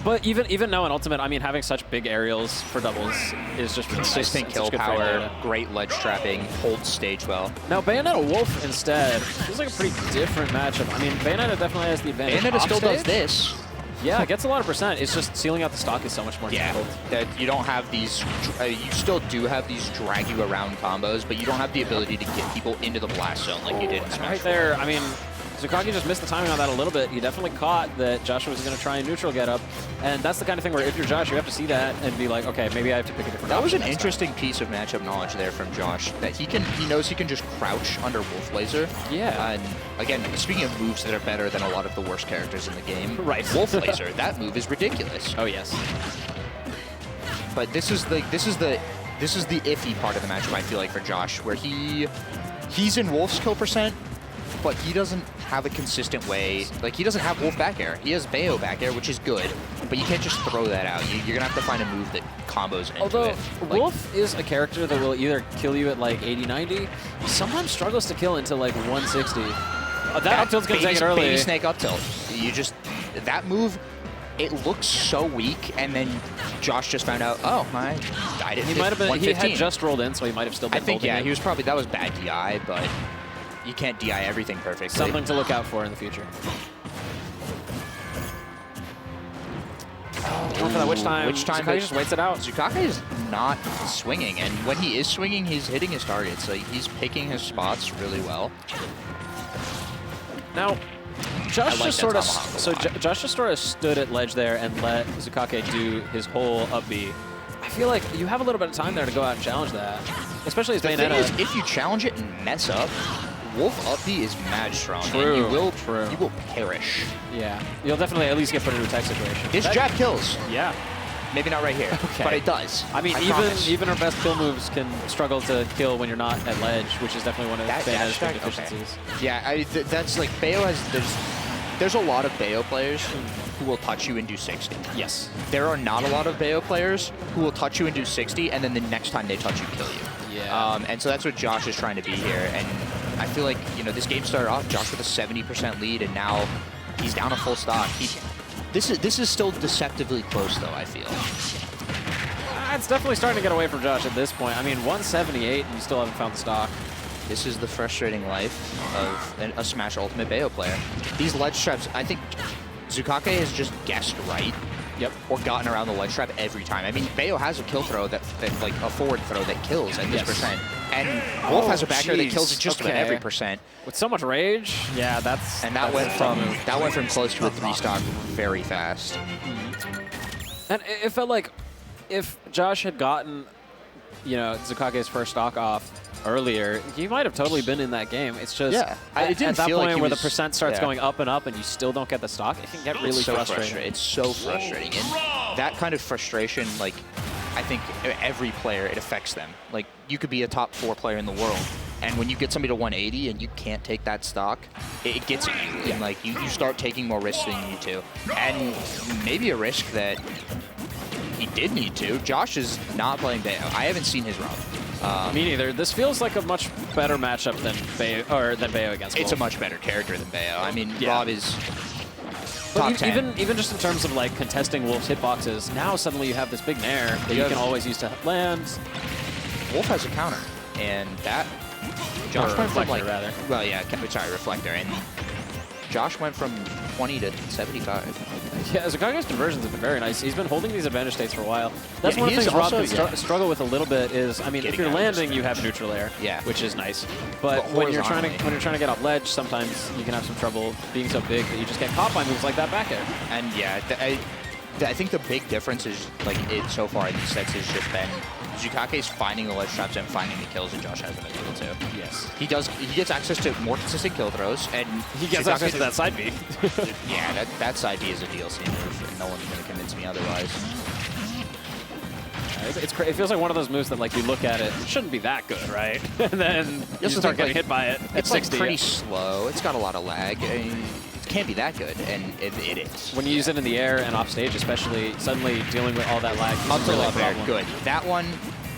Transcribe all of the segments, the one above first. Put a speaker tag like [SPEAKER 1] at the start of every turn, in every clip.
[SPEAKER 1] But even now in Ultimate, I mean, having such big aerials for doubles is just
[SPEAKER 2] consistent
[SPEAKER 1] nice.
[SPEAKER 2] kill power, great ledge trapping, holds stage well.
[SPEAKER 1] Now Bayonetta Wolf instead feels like a pretty different matchup. I mean, Bayonetta definitely has the advantage.
[SPEAKER 2] Bayonetta still does this.
[SPEAKER 1] Yeah, it gets a lot of percent. It's just sealing out the stock is so much more difficult.
[SPEAKER 2] That you don't have these, you still do have these drag you around combos, but you don't have the ability to get people into the blast zone like you did in Smash
[SPEAKER 1] Right there, I mean, Zukake just missed the timing on that a little bit. He definitely caught that Jaaahsh was going to try and neutral get up. And that's the kind of thing where if you're Jaaahsh, you have to see that and be like, okay, maybe I have to pick a different
[SPEAKER 2] That was an
[SPEAKER 1] option
[SPEAKER 2] interesting piece of matchup knowledge there from Jaaahsh, that he knows he can just crouch under Wolf Laser.
[SPEAKER 1] Yeah.
[SPEAKER 2] And again, speaking of moves that are better than a lot of the worst characters in the game,
[SPEAKER 1] right.
[SPEAKER 2] Wolf Laser, that move is ridiculous.
[SPEAKER 1] Oh yes.
[SPEAKER 2] But this is the iffy part of the matchup, I feel like, for Jaaahsh, where he's in Wolf's kill percent, but he doesn't have a consistent way. Like, he doesn't have Wolf back air. He has Bayo back air, which is good, but you can't just throw that out. You're going to have to find a move that combos into
[SPEAKER 1] Although,
[SPEAKER 2] it.
[SPEAKER 1] Wolf is a character that will either kill you at like 80, 90, sometimes struggles to kill into like 160. That up tilt's going to take it early.
[SPEAKER 2] Baby snake up tilt. That move, it looks so weak, and then Jaaahsh just found out, oh, I died at 115.
[SPEAKER 1] He had just rolled in, so he might have still been holding it.
[SPEAKER 2] He was probably, that was bad DI, but you can't DI everything perfectly.
[SPEAKER 1] Something to look out for in the future. Going for that witch time. Zukake just waits it out.
[SPEAKER 2] Zukake is not swinging, and when he is swinging, he's hitting his targets. So he's picking his spots really well.
[SPEAKER 1] Now, Jaaahsh just sort of stood at ledge there and let Zukake do his whole up B. I feel like you have a little bit of time there to go out and challenge that, especially as Bayonetta.
[SPEAKER 2] The thing is, if you challenge it and mess up, Wolf up B is mad strong.
[SPEAKER 1] True.
[SPEAKER 2] And you will perish.
[SPEAKER 1] Yeah, you'll definitely at least get put into a tech situation.
[SPEAKER 2] This jab kills.
[SPEAKER 1] Yeah.
[SPEAKER 2] Maybe not right here, but it does.
[SPEAKER 1] I mean, even our best kill moves can struggle to kill when you're not at ledge, which is definitely one of Bayonetta's big deficiencies.
[SPEAKER 2] Okay. Yeah, that's like Bayo has. There's a lot of Bayo players who will touch you and do 60.
[SPEAKER 1] Yes.
[SPEAKER 2] There are not a lot of Bayo players who will touch you and do 60, and then the next time they touch you, kill you.
[SPEAKER 1] Yeah.
[SPEAKER 2] And so that's what Jaaahsh is trying to be here. And I feel like, this game started off Jaaahsh with a 70% lead, and now he's down a full stock. This is still deceptively close, though, I feel.
[SPEAKER 1] It's definitely starting to get away from Jaaahsh at this point. I mean, 178, and you still haven't found the stock.
[SPEAKER 2] This is the frustrating life of a Smash Ultimate Bayo player. These ledge traps, I think Zukake has just guessed right.
[SPEAKER 1] Yep.
[SPEAKER 2] Or gotten around the ledge trap every time. I mean, Bayo has a kill throw that like a forward throw that kills at this percent. And Wolf has a back air that kills at just about every percent.
[SPEAKER 1] With so much rage, yeah, that's...
[SPEAKER 2] And that went from close to a 3-stock very fast.
[SPEAKER 1] And it felt like if Jaaahsh had gotten, Zukake's first stock off earlier, he might have totally been in that game. It's just at that point where the percent starts going up and up and you still don't get the stock, it can get really frustrating.
[SPEAKER 2] It's so frustrating. And that kind of frustration, like, I think every player, it affects them. Like, you could be a top 4 player in the world, and when you get somebody to 180 and you can't take that stock, it gets at you. And, like, you start taking more risks than you need to. And maybe a risk that he did need to. Jaaahsh is not playing Bayo. I haven't seen his run.
[SPEAKER 1] Me neither. This feels like a much better matchup than Bayo against Wolf.
[SPEAKER 2] It's a much better character than Bayo. I mean, Rob is top 10.
[SPEAKER 1] Even just in terms of like contesting Wolf's hitboxes, now suddenly you have this big nair that you can always use to land.
[SPEAKER 2] Wolf has a counter, and that Jaaahsh went from like
[SPEAKER 1] rather.
[SPEAKER 2] Well, yeah, sorry, reflector, and Jaaahsh went from 20 to 75.
[SPEAKER 1] Yeah, Zukake's conversions have been very nice. He's been holding these advantage states for a while. That's one of the things Rob can struggle with a little bit is, I mean, if you're landing, you have neutral air, which is nice. But when you're trying to get off ledge, sometimes you can have some trouble being so big that you just get caught by moves like that back air.
[SPEAKER 2] And yeah, I think the big difference is, like, so far in these sets has just been Zukake's finding the ledge traps and finding the kills, and Jaaahsh hasn't been able to.
[SPEAKER 1] Yes.
[SPEAKER 2] He gets access to more consistent kill throws, and
[SPEAKER 1] he gets access to that side B.
[SPEAKER 2] Yeah, that side B is a DLC move, and no one's going to convince me otherwise.
[SPEAKER 1] It feels like one of those moves that, like, you look at it shouldn't be that good, right? And then you start getting hit by it at 60.
[SPEAKER 2] It's pretty slow. It's got a lot of lag. It can't be that good, and it is.
[SPEAKER 1] When you use it in the air and off stage, especially, suddenly dealing with all that lag
[SPEAKER 2] is really a problem. Good. That one,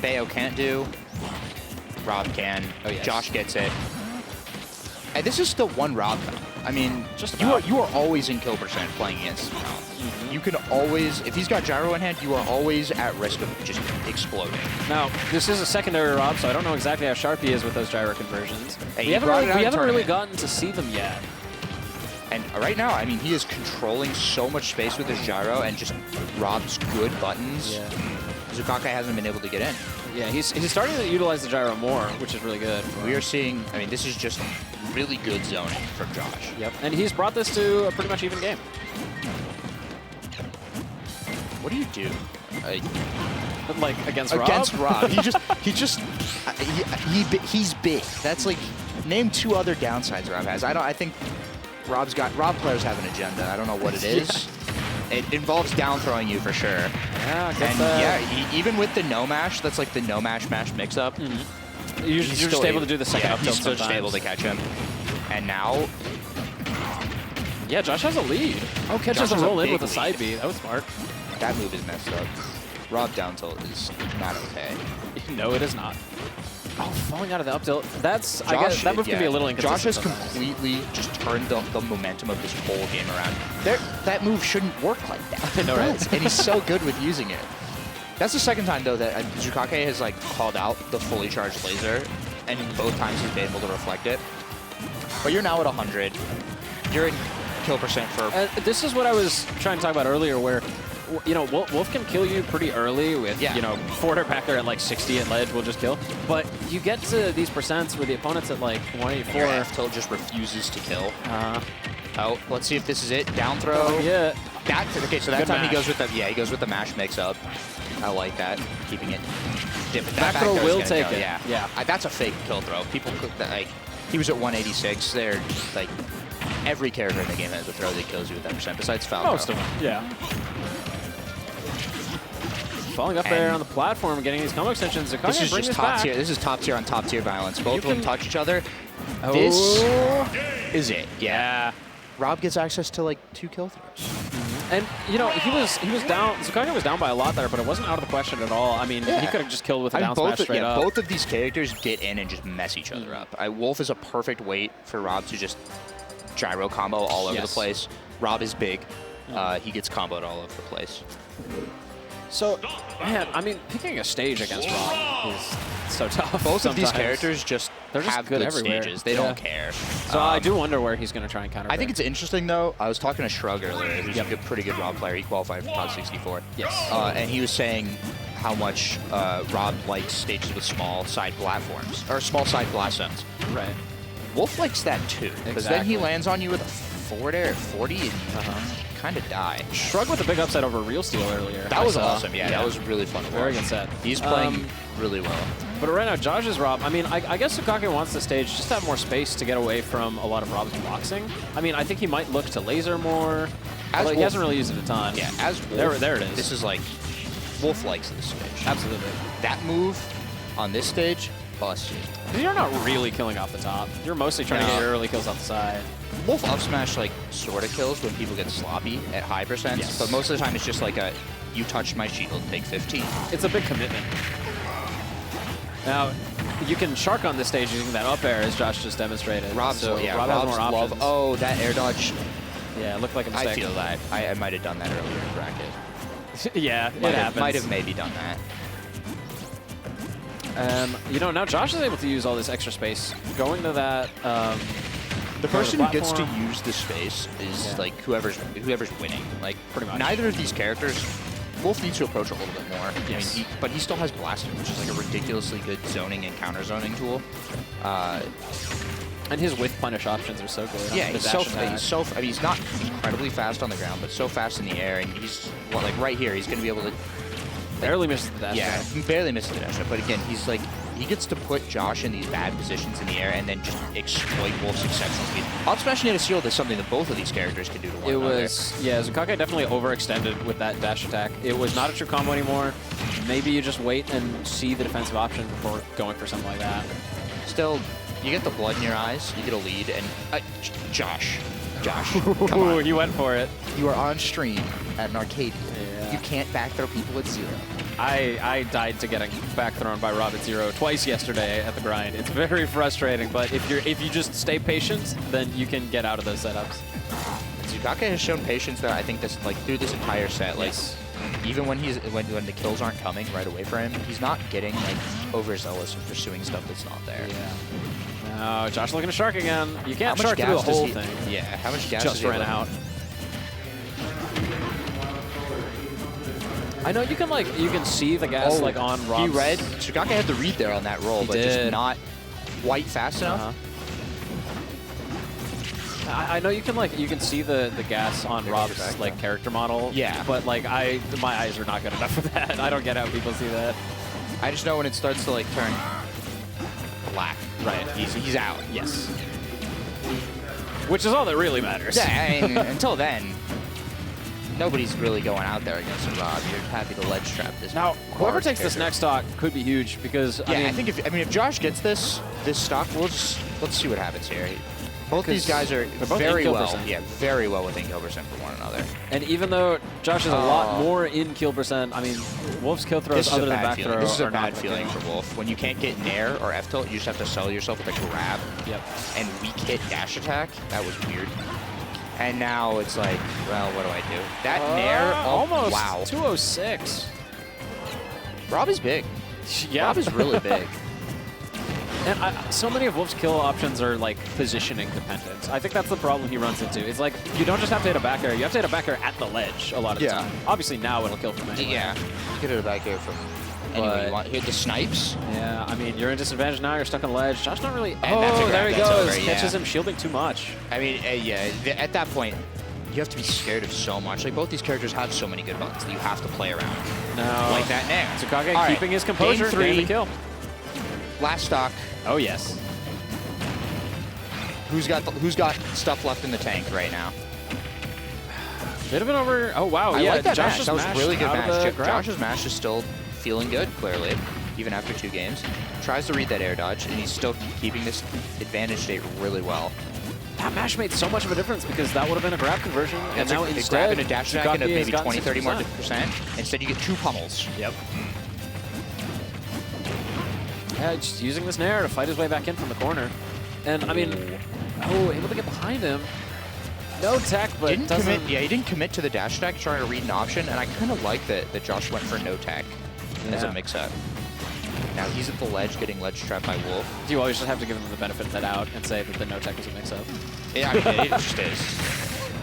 [SPEAKER 2] Bayo can't do. Rob can. Oh, yes. Jaaahsh gets it. And this is still one Rob. I mean, just you are always in kill percent playing against Rob. you can always, if he's got gyro in hand, you are always at risk of just exploding.
[SPEAKER 1] Now, this is a secondary Rob, so I don't know exactly how sharp he is with those gyro conversions.
[SPEAKER 2] Hey,
[SPEAKER 1] we haven't really gotten to see them yet.
[SPEAKER 2] And right now, I mean, he is controlling so much space with his gyro and just Rob's good buttons.
[SPEAKER 1] Yeah.
[SPEAKER 2] Zukake hasn't been able to get in.
[SPEAKER 1] Yeah, he's starting to utilize the gyro more, which is really good.
[SPEAKER 2] We are seeing, I mean, this is just really good zoning from Jaaahsh.
[SPEAKER 1] Yep, and he's brought this to a pretty much even game.
[SPEAKER 2] What do you do?
[SPEAKER 1] Like against Rob?
[SPEAKER 2] Against Rob. He's big. That's like, name 2 other downsides Rob has. I think Rob players have an agenda. I don't know what it is. It involves down throwing you for sure.
[SPEAKER 1] Yeah, I guess
[SPEAKER 2] even with the no mash, that's like the no mash mix up.
[SPEAKER 1] Mm-hmm. You're just able to do the second up tilt
[SPEAKER 2] sometimes. He's still able to catch him. And now,
[SPEAKER 1] yeah, Jaaahsh has a lead. Oh, catches a roll in with a side B. That was smart.
[SPEAKER 2] That move is messed up. Rob down tilt is not okay.
[SPEAKER 1] No, it is not. Oh, falling out of the up tilt. That's, I guess, that move can be a little inconsistent.
[SPEAKER 2] Jaaahsh has completely just turned the momentum of this whole game around. That move shouldn't work like that.
[SPEAKER 1] I know, right?
[SPEAKER 2] And he's so good with using it. That's the second time, though, that Zukake has, like, called out the fully charged laser, and both times he's been able to reflect it. But you're now at 100. You're in kill percent for...
[SPEAKER 1] this is what I was trying to talk about earlier, where, you know, Wolf can kill you pretty early with, you know, forwarder back there at like 60 at ledge will just kill. But you get to these percents where the opponent's at like 184.
[SPEAKER 2] Your F tilt just refuses to kill. Oh, let's see if this is it. Down throw.
[SPEAKER 1] Yeah.
[SPEAKER 2] Okay, so that time he goes with the he goes with the mash mix up. I like that, keeping it.
[SPEAKER 1] Back throw will take it.
[SPEAKER 2] Yeah. That's a fake kill throw. People like he was at 186. They're like every character in the game has a throw that kills you with that percent. Besides foul.
[SPEAKER 1] Most of them. Yeah. Falling up there on the platform, getting these combo extensions.
[SPEAKER 2] This is just top tier. This is top tier on top tier violence. Both of them touch each other. This is it. Yeah. Rob gets access to like 2 kill throws.
[SPEAKER 1] And you know he was down. Zukake was down by a lot there, but it wasn't out of the question at all. I mean, he could have just killed with a down smash straight up.
[SPEAKER 2] Both of these characters get in and just mess each other up. Wolf is a perfect weight for Rob to just gyro combo all over the place. Rob is big. He gets comboed all over the place.
[SPEAKER 1] So, man, I mean, picking a stage against Rob is so tough.
[SPEAKER 2] Both of these characters they're just have good
[SPEAKER 1] everywhere.
[SPEAKER 2] Stages. They don't care.
[SPEAKER 1] So I do wonder where he's going to try and counter.
[SPEAKER 2] I think it's interesting, though. I was talking to Shrug earlier, who's a pretty good Rob player. He qualified for top 64.
[SPEAKER 1] Yes.
[SPEAKER 2] And he was saying how much Rob likes stages with small side platforms, or small side blast zones.
[SPEAKER 1] Right.
[SPEAKER 2] Wolf likes that, too. Because then he lands on you with a forward air at 40 and kind of die.
[SPEAKER 1] Shrug with a big upset over Real Steel earlier.
[SPEAKER 2] That was awesome. Yeah, that was really fun to watch.
[SPEAKER 1] Very good set.
[SPEAKER 2] He's playing really well.
[SPEAKER 1] But right now, Jaaahsh's Rob, I mean, I guess Zukake wants the stage just to have more space to get away from a lot of Rob's boxing. I mean, I think he might look to laser more. He hasn't really used it a ton.
[SPEAKER 2] Yeah, as Wolf,
[SPEAKER 1] there it is.
[SPEAKER 2] This is like, Wolf likes this stage.
[SPEAKER 1] Absolutely.
[SPEAKER 2] That move on this stage, busted.
[SPEAKER 1] You're not really killing off the top. You're mostly trying to get your early kills off the side.
[SPEAKER 2] Wolf up smash like sort of kills when people get sloppy at high percents, but most of the time it's just like a, you touched my shield, take 15.
[SPEAKER 1] It's a big commitment. Now, you can shark on this stage using that up air, as Jaaahsh just demonstrated.
[SPEAKER 2] Rob's
[SPEAKER 1] has more options.
[SPEAKER 2] Oh, that air dodge.
[SPEAKER 1] Yeah, it looked like a mistake.
[SPEAKER 2] I feel that. I might have done that earlier in bracket.
[SPEAKER 1] Yeah, it happens.
[SPEAKER 2] Might have maybe done that.
[SPEAKER 1] You know, now Jaaahsh is able to use all this extra space. Going to that...
[SPEAKER 2] the person who gets to use the space is like whoever's winning. Like
[SPEAKER 1] pretty much.
[SPEAKER 2] Neither of these characters, Wolf needs to approach a little bit more.
[SPEAKER 1] Yes.
[SPEAKER 2] I mean, but he still has Blaster, which is like a ridiculously good zoning and counter zoning tool.
[SPEAKER 1] And his whiff punish options are so good.
[SPEAKER 2] Yeah, I mean, he's not incredibly fast on the ground, but so fast in the air, and he's like right here. He's going to be able to
[SPEAKER 1] barely misses the dash.
[SPEAKER 2] Yeah, he barely misses the dash. But again, he's like, he gets to put Jaaahsh in these bad positions in the air and then just exploit Wolf's exceptional speed. Up smash and shield is something that both of these characters can do to one another.
[SPEAKER 1] Zukake definitely overextended with that dash attack. It was not a true combo anymore. Maybe you just wait and see the defensive option before going for something like that.
[SPEAKER 2] Still, you get the blood in your eyes, you get a lead, and Jaaahsh, come on.
[SPEAKER 1] You went for it.
[SPEAKER 2] You are on stream at an Arcadian.
[SPEAKER 1] Yeah.
[SPEAKER 2] You can't back throw people at 0.
[SPEAKER 1] I died to getting back thrown by Rob at 0 twice yesterday at the grind. It's very frustrating, but if you just stay patient, then you can get out of those setups.
[SPEAKER 2] Zukake has shown patience that I think this, like, through this entire set, like, even when when the kills aren't coming right away for him, he's not getting, like, overzealous and pursuing stuff that's not there.
[SPEAKER 1] Yeah. No, Jaaahsh looking to shark again. You can't shark through the whole thing.
[SPEAKER 2] Yeah, how much gas
[SPEAKER 1] just ran out. I know you can see the gas like on Rob's.
[SPEAKER 2] He read. Zukake had the read there on that roll, but just not quite fast enough.
[SPEAKER 1] I know you can see the gas on Rob's like character model.
[SPEAKER 2] Yeah.
[SPEAKER 1] But like my eyes are not good enough for that. I don't get how people see that.
[SPEAKER 2] I just know when it starts to like turn black.
[SPEAKER 1] Right.
[SPEAKER 2] He's out.
[SPEAKER 1] Yes. Which is all that really matters.
[SPEAKER 2] Yeah. I mean, until then, nobody's really going out there against Rob. You're happy to ledge trap this.
[SPEAKER 1] Now, whoever takes this next stock could be huge because
[SPEAKER 2] I think if Jaaahsh gets this stock, let's see what happens here. Both these guys are very well within kill percent for one another.
[SPEAKER 1] And even though Jaaahsh is a lot more in kill percent, I mean, Wolf's kill throws other than back throw.
[SPEAKER 2] This is a bad feeling for Wolf. When you can't get nair or F tilt, you just have to sell yourself with a grab.
[SPEAKER 1] Yep.
[SPEAKER 2] And weak hit dash attack. That was weird. And now it's like, well, what do I do? That nair,
[SPEAKER 1] almost.
[SPEAKER 2] Wow.
[SPEAKER 1] 206.
[SPEAKER 2] Rob is big.
[SPEAKER 1] Yeah.
[SPEAKER 2] Rob is really big.
[SPEAKER 1] And so many of Wolf's kill options are like positioning dependent. I think that's the problem he runs into. It's like you don't just have to hit a back air, you have to hit a back air at the ledge a lot of the time. Obviously now it'll kill from anywhere.
[SPEAKER 2] Yeah, you can hit a back air from anywhere you want. Hit the snipes.
[SPEAKER 1] Yeah, I mean, you're in disadvantage now, you're stuck on the ledge. Jaaahsh not really...
[SPEAKER 2] there
[SPEAKER 1] he goes. Catches him shielding too much.
[SPEAKER 2] I mean, at that point, you have to be scared of so much. Like, both these characters have so many good buttons that you have to play around.
[SPEAKER 1] No.
[SPEAKER 2] Like that nair.
[SPEAKER 1] Zukake keeping his composure, getting the kill.
[SPEAKER 2] Last stock.
[SPEAKER 1] Oh, yes.
[SPEAKER 2] Who's got stuff left in the tank right now?
[SPEAKER 1] Bit of an over... Oh, wow.
[SPEAKER 2] I like that
[SPEAKER 1] Jaaahsh's
[SPEAKER 2] match. That was a really good match.
[SPEAKER 1] Jaaahsh's
[SPEAKER 2] match is still feeling good, clearly, even after 2 games. Tries to read that air dodge, and he's still keeping this advantage state really well.
[SPEAKER 1] That match made so much of a difference because that would have been a grab conversion, and now instead,
[SPEAKER 2] grabbing a dash attack into maybe 20, 30 more percent. Instead, you get 2 pummels.
[SPEAKER 1] Yep. Yeah, just using this nair to fight his way back in from the corner. And, I mean, able to get behind him. No tech, but
[SPEAKER 2] didn't commit. Yeah, he didn't commit to the dash attack, trying to read an option, and I kind of like that Jaaahsh went for no tech as a mix-up. Now he's at the ledge, getting ledge trapped by Wolf.
[SPEAKER 1] You always just have to give him the benefit of that out and say that the no tech was a mix-up.
[SPEAKER 2] Yeah, I mean, it just is.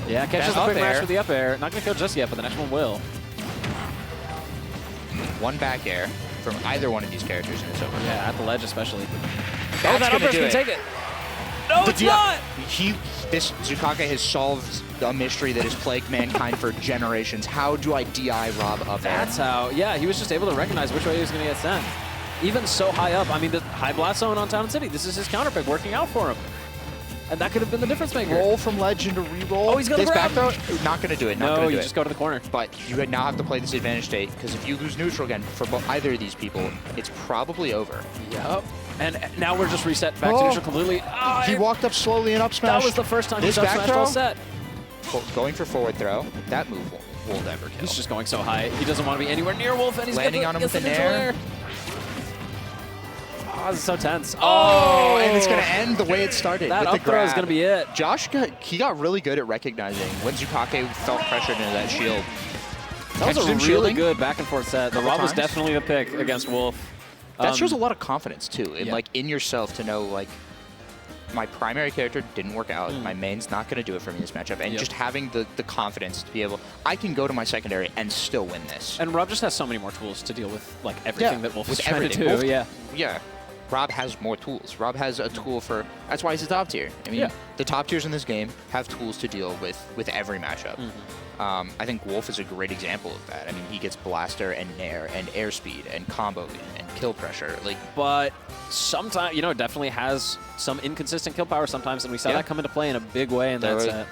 [SPEAKER 1] Yeah, catches the quick mash with the up air. Not going to kill just yet, but the next one will.
[SPEAKER 2] One back air from either one of these characters, and it's over.
[SPEAKER 1] Yeah, at the ledge especially.
[SPEAKER 2] That's
[SPEAKER 1] that up air's going to take it. No, it's not!
[SPEAKER 2] This Zukake has solved a mystery that has plagued mankind for generations. How do I DI Rob up air?
[SPEAKER 1] That's how. Yeah, he was just able to recognize which way he was going to get sent. Even so high up. I mean, the high blast zone on Town and City. This is his counter pick working out for him. And that could have been the difference maker.
[SPEAKER 2] Roll from ledge into re-roll.
[SPEAKER 1] Oh, he's going to grab.
[SPEAKER 2] Back throw? Not going to do it.
[SPEAKER 1] No, you just go to the corner.
[SPEAKER 2] But you now have to play this advantage state, because if you lose neutral again for either of these people, it's probably over.
[SPEAKER 1] Yep. And now we're just reset back to neutral completely. Oh,
[SPEAKER 2] he walked up slowly and up smash.
[SPEAKER 1] That was the first time he's up smashed all set.
[SPEAKER 2] Going for forward throw. That move won't ever kill.
[SPEAKER 1] He's just going so high. He doesn't want to be anywhere near Wolf, and he's
[SPEAKER 2] landing on him with the nair.
[SPEAKER 1] Oh, this is so tense.
[SPEAKER 2] Oh, and it's going to end the way it started.
[SPEAKER 1] That up throw is going to be it.
[SPEAKER 2] Jaaahsh got really good at recognizing when Zukake felt pressured into that shield.
[SPEAKER 1] That was a really good back and forth set. The Rob was definitely the pick against Wolf.
[SPEAKER 2] That shows a lot of confidence too, in yourself to know like my primary character didn't work out. My main's not going to do it for me this matchup, and just having the confidence to be able, I can go to my secondary and still win this.
[SPEAKER 1] And Rob just has so many more tools to deal with like everything that Wolf is trying to do.
[SPEAKER 2] Yeah. Rob has more tools. Rob has a tool for, that's why he's a top tier. I mean, the top tiers in this game have tools to deal with every matchup. I think Wolf is a great example of that. I mean, he gets blaster and nair and airspeed and combo and kill pressure.
[SPEAKER 1] But sometimes, definitely has some inconsistent kill power sometimes, and we saw that come into play in a big way in that set.